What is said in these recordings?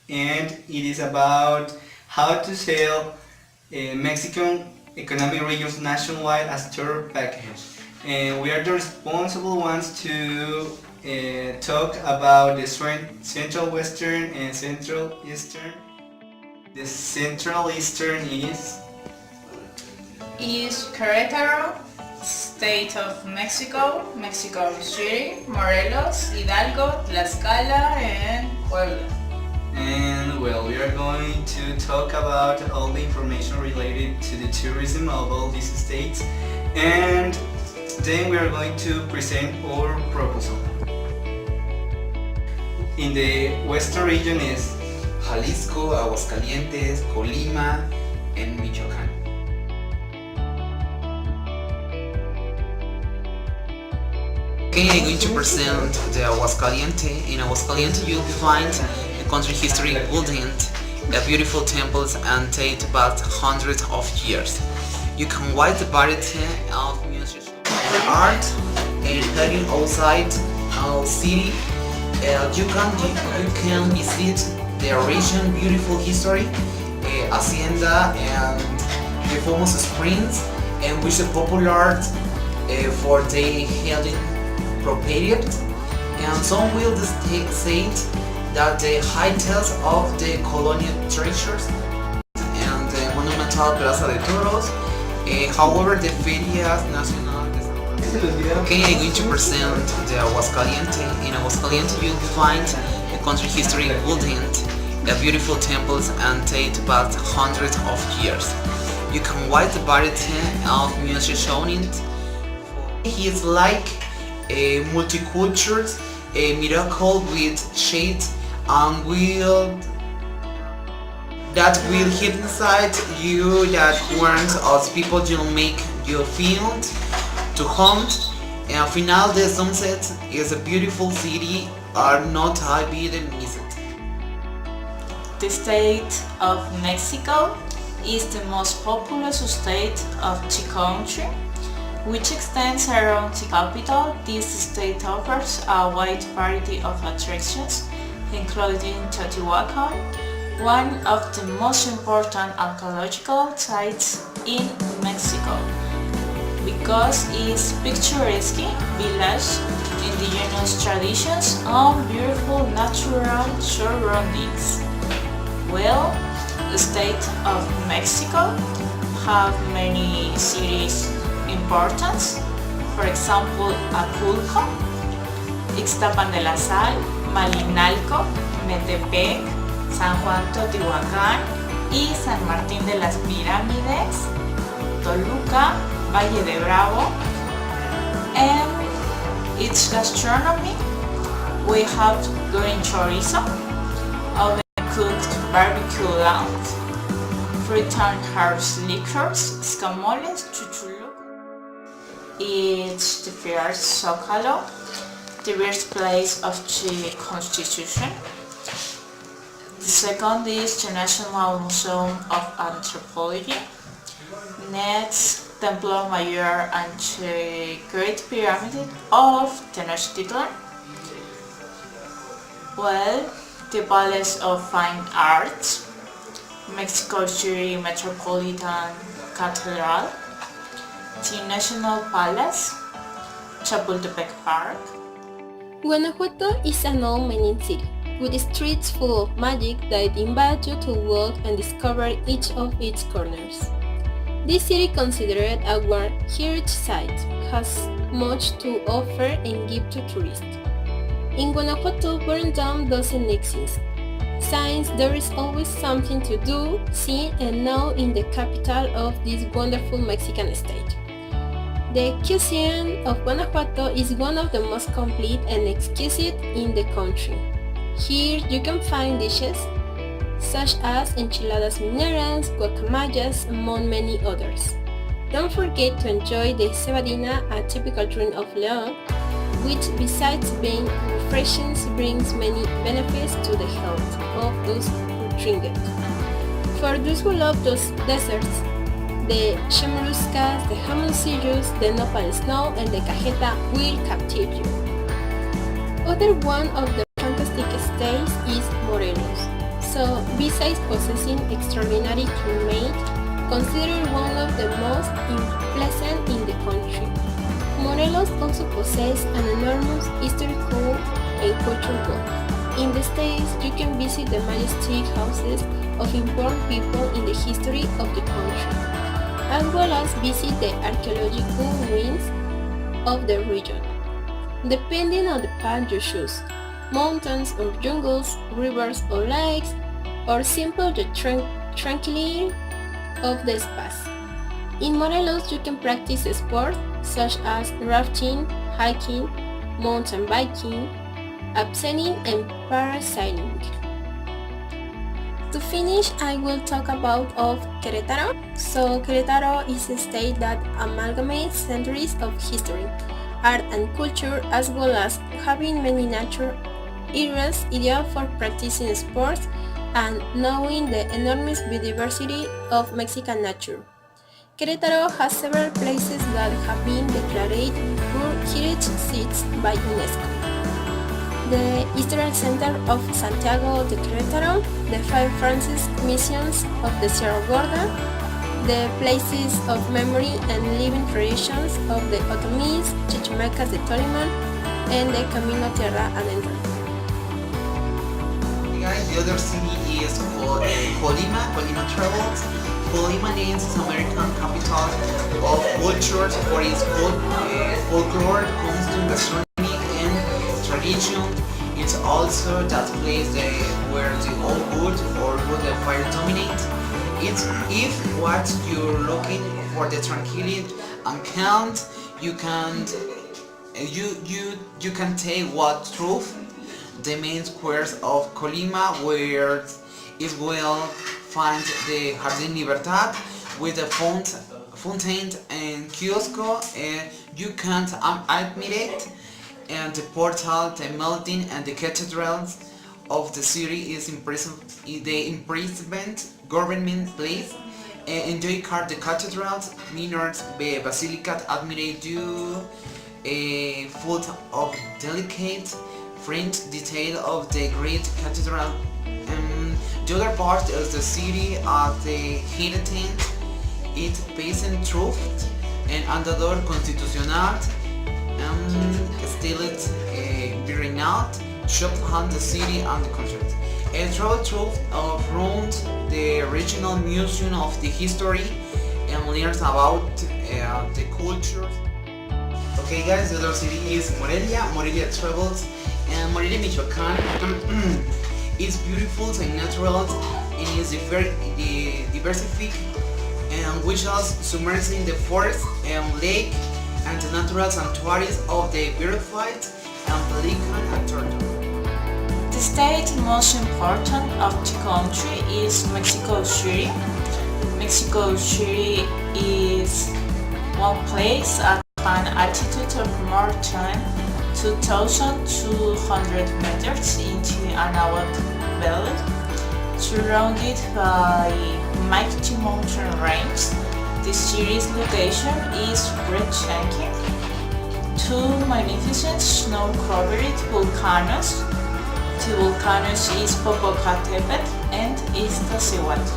and it is about how to sell Mexican economic regions nationwide as tour package. And we are the responsible ones to talk about the Central Western and Central Eastern. The Central Eastern is Querétaro, State of Mexico, Mexico City, Morelos, Hidalgo, Tlaxcala, and Puebla. And well, we are going to talk about all the information related to the tourism of all these states, and then we are going to present our proposal. In the western region is Jalisco, Aguascalientes, Colima, and Michoacán. Okay, I'm going to present the Aguascaliente. In Aguascaliente, you'll find a country history building, beautiful temples, and date back hundreds of years. You can watch the variety of music, art, and heading outside our city. You can visit the region beautiful history, hacienda, and the famous springs, and which are popular for the healing period. And some will say that the heights of the colonial treasures and the monumental Plaza de Toros. However, the Ferias Nacional. Okay, I'm going to present the Aguascaliente. In Aguascaliente, you'll find a country history building, beautiful temples, and date back hundreds of years. You can watch the variety of music showing. He is like a multicultural, a miracle with shades and that will hit inside you, that warns us people to make you feel to home. And final, the sunset is a beautiful city, are not to be missed. The state of Mexico is the most populous state of the country, which extends around the capital. This state offers a wide variety of attractions, including Teotihuacan, one of the most important archaeological sites in Mexico, because its picturesque village, indigenous traditions, and beautiful natural surroundings. Well, the state of Mexico have many cities importance, for example, Acapulco, Ixtapan de la Sal, Malinalco, Metepec, San Juan Teotihuacán y San Martín de las Pirámides, Toluca, Valle de Bravo. And its gastronomy, we have green chorizo, oven cooked barbecue lamb, fruit and herbs liquors, escamoles, chuchuluco. It's the first Zócalo, the birthplace of the Constitution. The second is the National Museum of Anthropology. Next, Templo Mayor and the Great Pyramid of Tenochtitlan. Well, the Palace of Fine Arts, Mexico City Metropolitan Cathedral, the National Palace, Chapultepec Park. Guanajuato is an old mining city, with streets full of magic that invite you to walk and discover each of its corners. This city, considered a World Heritage Site, has much to offer and give to tourists. In Guanajuato, boredom doesn't exist, since there is always something to do, see, and know in the capital of this wonderful Mexican state. The cuisine of Guanajuato is one of the most complete and exquisite in the country. Here you can find dishes such as enchiladas mineras, guacamayas, among many others. Don't forget to enjoy the cebadina, a typical drink of León, which besides being refreshing brings many benefits to the health of those who drink it. For those who love those desserts, the chamaruscas, the jamoncillos, the nopal snow, and the cajeta will captivate you. Other one of the fantastic states is Morelos, So, besides possessing extraordinary climate, considered one of the most pleasant in the country, Morelos also possesses an enormous historical and cultural wealth. In the States, you can visit the majestic houses of important people in the history of the country, as well as visit the archaeological ruins of the region. Depending on the path you choose, mountains or jungles, rivers or lakes, or simply the tranquility of the space. In Morelos, you can practice sports such as rafting, hiking, mountain biking, abseiling, and parasailing. To finish, I will talk about Querétaro. So Querétaro is a state that amalgamates centuries of history, art and culture, as well as having many nature areas ideal for practicing sports and knowing the enormous biodiversity of Mexican nature. Querétaro has several places that have been declared World Heritage Sites by UNESCO. The Eastern Center of Santiago de Querétaro, the Five Francis Missions of the Sierra Gorda, the places of memory and living traditions of the Otomís, Chichimecas de Tolima, and the Camino Tierra Adentro. Guys, the other city is called Colima Travels. Colima is American capital of culture for its folklore, costume, gastronomy, and tradition. It's also that place where the old wood or wood fire dominate. It's if what you're looking for the tranquility and calm, you can take what truth the main squares of Colima, where it will find the Jardín Libertad with the fountain and kiosco. You can't admit it, and the portal, the mountain, and the cathedrals of the city is the imprisonment government place. Enjoy the cathedrals, minarets, basilica, admirate you full of delicate French detail of the great cathedral. The other part of the city of the hidden it based truth and andador constitucional still bearing out shop on the city and the country. A travel truth around the regional museum of the history and learns about the culture. Okay guys, the other city is Morelia Travels, and Morelia, Michoacán. It's beautiful and natural and is very diversified and which is submerged in the forest and lake and the natural sanctuaries of the verified and pelican and turtle. The state most important of the country is Mexico City. Mexico City is one place at an altitude of more than 2,200 meters into an open valley, surrounded by mighty mountain ranges. The city's location is breathtaking. Two magnificent snow-covered volcanoes. The volcanoes is Popocatépetl and Iztaccíhuatl.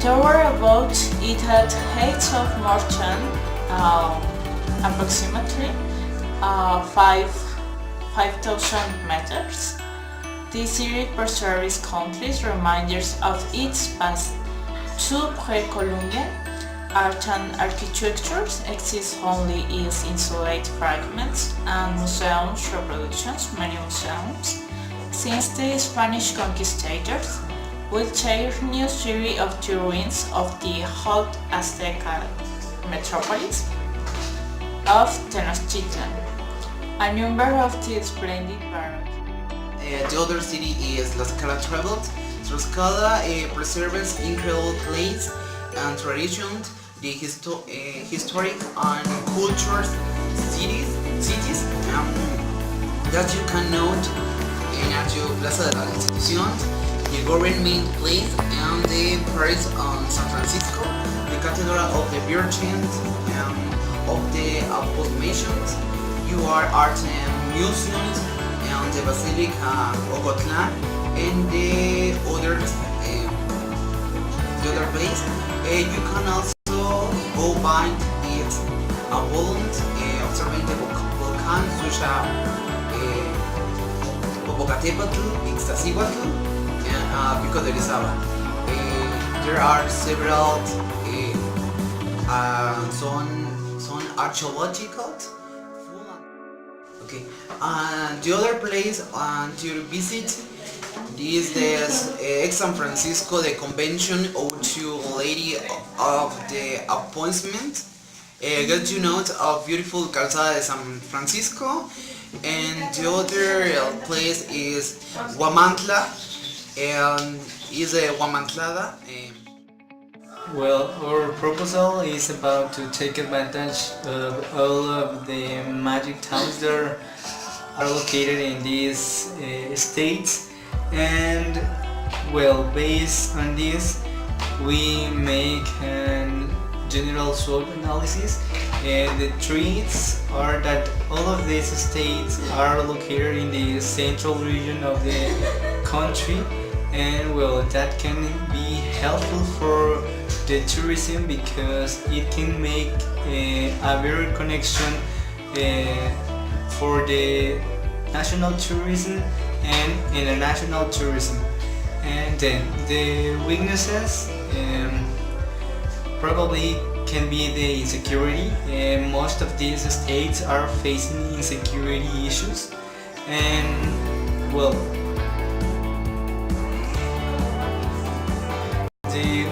Tower about it at heights of more than approximately 5,000 meters. This city preserves countless reminders of its past. Two pre-Columbian art and architectures exist only as insulated fragments and museums reproductions, many museums, since the Spanish conquistadors will share new series of the ruins of the old Azteca metropolis of Tenochtitlan. A number of the splendid barracks. The other city is Tlaxcala Travels. Tlaxcala preserves incredible place and traditions, the historic and cultural cities that you can note at your Plaza de la Institución, the government place, and the Paris on San Francisco, the Cathedral of the Virgin of the Apostolations, art museums, and the Basilica Ocotlan, And the other place, you can also go find it a volcano, observing the volcans such as Popocatépetl, Ixtaccíhuatl, and Pico de Orizaba. There are several some archaeological. Okay, the other place to visit is the San Francisco, the convention owed to Lady of the Appointment. Get to know a beautiful Calzada de San Francisco, and the other place is Huamantla, and is a Huamantlada. Well, our proposal is about to take advantage of all of the magic towns that are located in these states, and well, based on this we make a general SWOT analysis, and the traits are that all of these states are located in the central region of the country, and well, that can be helpful for the tourism because it can make a better connection for the national tourism and international tourism. And then the weaknesses probably can be the insecurity. Most of these states are facing insecurity issues, and well, the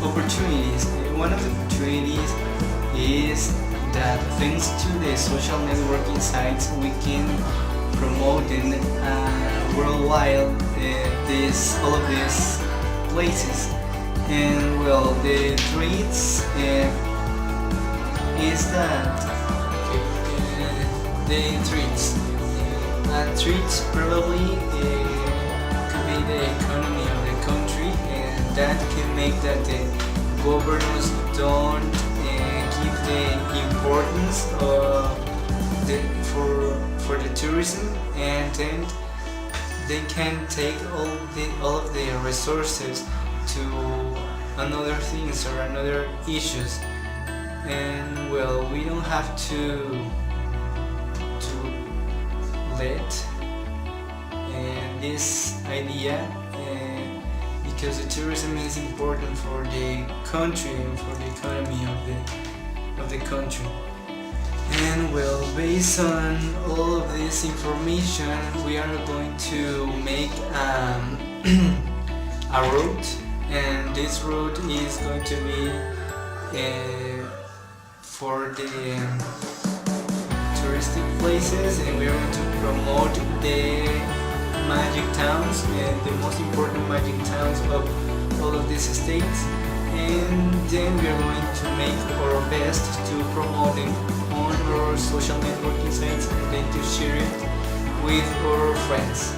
opportunities. One of the opportunities is that thanks to the social networking sites we can promote in worldwide all of these places. And well, the traits is that the treats probably could be the economy of the country, and that can make that the governors don't give the importance for the tourism, and then they can take all of the resources to another things or another issues. And well, we don't have to let this idea because the tourism is important for the country and for the economy of the country. And well, based on all of this information, we are going to make a route, and this route is going to be for the touristic places, and we are going to promote the magic towns and the most important magic towns of all of these states, and then we are going to make our best to promote them on our social networking sites and then to share it with our friends.